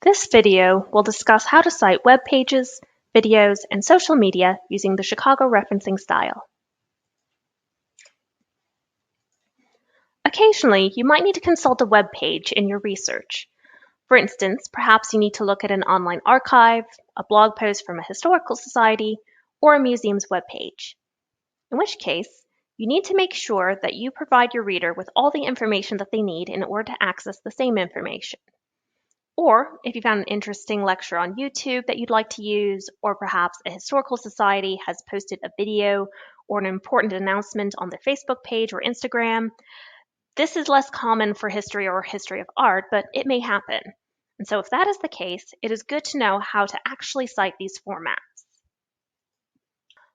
This video will discuss how to cite web pages, videos, and social media using the Chicago referencing style. Occasionally, you might need to consult a web page in your research. For instance, perhaps you need to look at an online archive, a blog post from a historical society, or a museum's web page. In which case, you need to make sure that you provide your reader with all the information that they need in order to access the same information. Or if you found an interesting lecture on YouTube that you'd like to use, or perhaps a historical society has posted a video or an important announcement on their Facebook page or Instagram. This is less common for history or history of art, but it may happen. And so if that is the case, it is good to know how to actually cite these formats.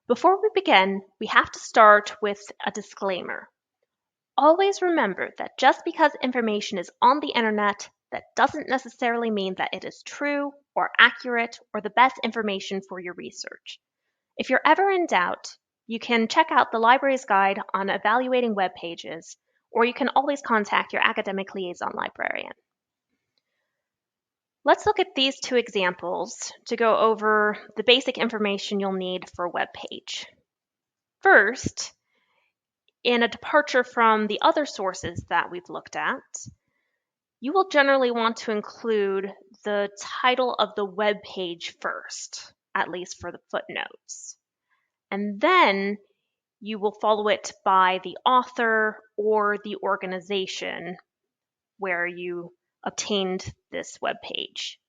Before we begin, we have to start with a disclaimer. Always remember that just because information is on the internet, that doesn't necessarily mean that it is true or accurate or the best information for your research. If you're ever in doubt, you can check out the library's guide on evaluating web pages, or you can always contact your academic liaison librarian. Let's look at these two examples to go over the basic information you'll need for a web page. First, in a departure from the other sources that we've looked at, you will generally want to include the title of the web page first, at least for the footnotes. And then you will follow it by the author or the organization where you obtained this web page.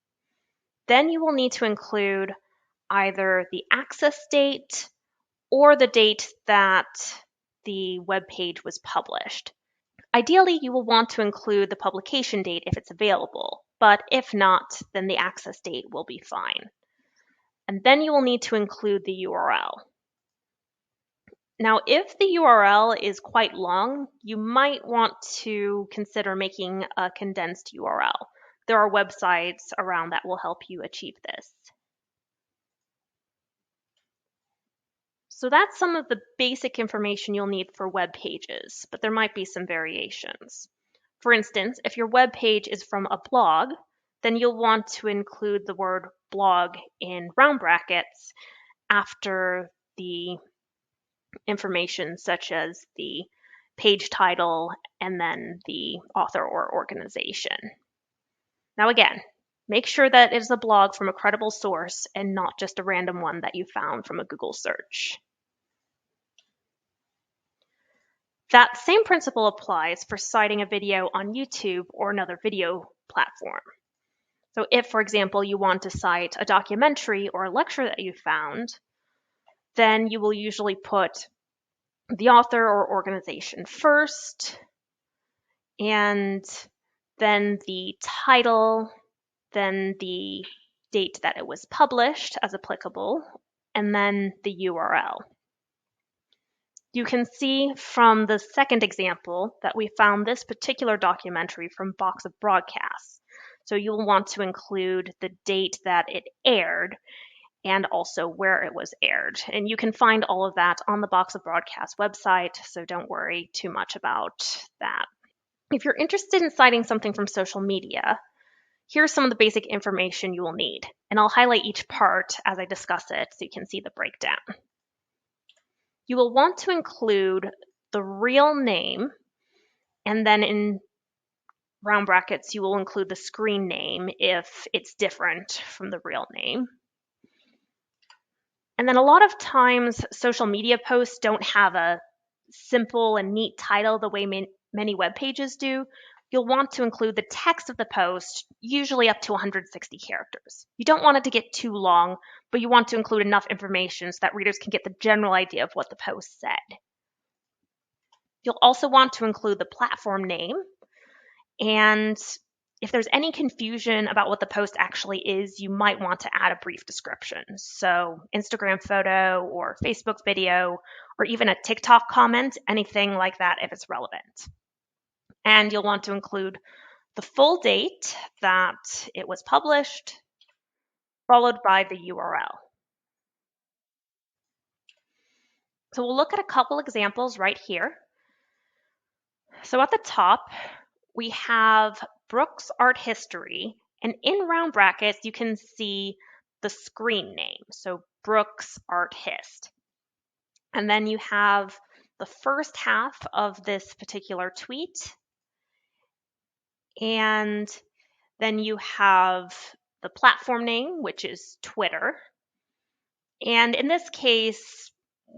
Then you will need to include either the access date or the date that the web page was published. Ideally, you will want to include the publication date if it's available, but if not, then the access date will be fine. And then you will need to include the URL. Now, if the URL is quite long, you might want to consider making a condensed URL. There are websites around that will help you achieve this. So that's some of the basic information you'll need for web pages, but there might be some variations. For instance, if your web page is from a blog, then you'll want to include the word blog in round brackets after the information such as the page title and then the author or organization. Now again, make sure that it is a blog from a credible source and not just a random one that you found from a Google search. That same principle applies for citing a video on YouTube or another video platform. So if, for example, you want to cite a documentary or a lecture that you found, then you will usually put the author or organization first, and then the title, then the date that it was published as applicable, and then the URL. You can see from the second example that we found this particular documentary from Box of Broadcasts. So you'll want to include the date that it aired and also where it was aired. And you can find all of that on the Box of Broadcast website, so don't worry too much about that. If you're interested in citing something from social media, here's some of the basic information you will need, and I'll highlight each part as I discuss it so you can see the breakdown. You will want to include the real name, and then in round brackets, you will include the screen name if it's different from the real name. And then a lot of times, social media posts don't have a simple and neat title the way many web pages do. You'll want to include the text of the post, usually up to 160 characters. You don't want it to get too long, but you want to include enough information so that readers can get the general idea of what the post said. You'll also want to include the platform name, and if there's any confusion about what the post actually is, you might want to add a brief description. So Instagram photo or Facebook video, or even a TikTok comment, anything like that if it's relevant. And you'll want to include the full date that it was published, followed by the URL. So we'll look at a couple examples right here. So at the top, we have Brooks Art History, And in round brackets, you can see the screen name. So Brooks Art Hist. And then you have the first half of this particular tweet. And then you have the platform name, which is Twitter. And in this case,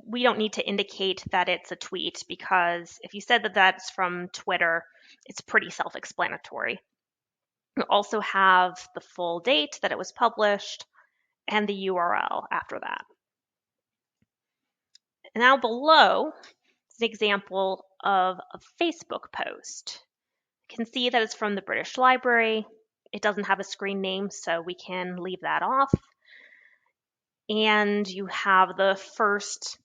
we don't need to indicate that it's a tweet because if you said that that's from Twitter, it's pretty self-explanatory. You also have the full date that it was published and the URL after that. And now below is an example of a Facebook post. You can see that it's from the British Library. It doesn't have a screen name, so we can leave that off. And you have the first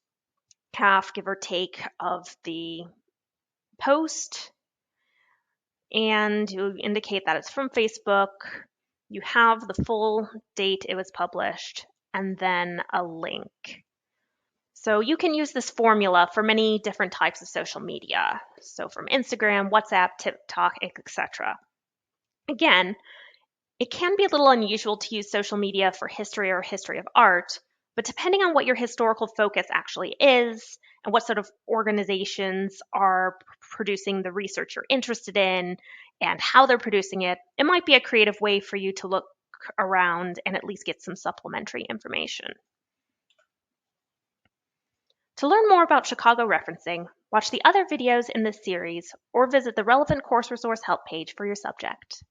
half, give or take, of the post. And you indicate that it's from Facebook. You have the full date it was published, and then a link. So you can use this formula for many different types of social media. So from Instagram, WhatsApp, TikTok, etc. Again, it can be a little unusual to use social media for history or history of art, but depending on what your historical focus actually is and what sort of organizations are producing the research you're interested in and how they're producing it, it might be a creative way for you to look around and at least get some supplementary information. To learn more about Chicago referencing, watch the other videos in this series or visit the relevant course resource help page for your subject.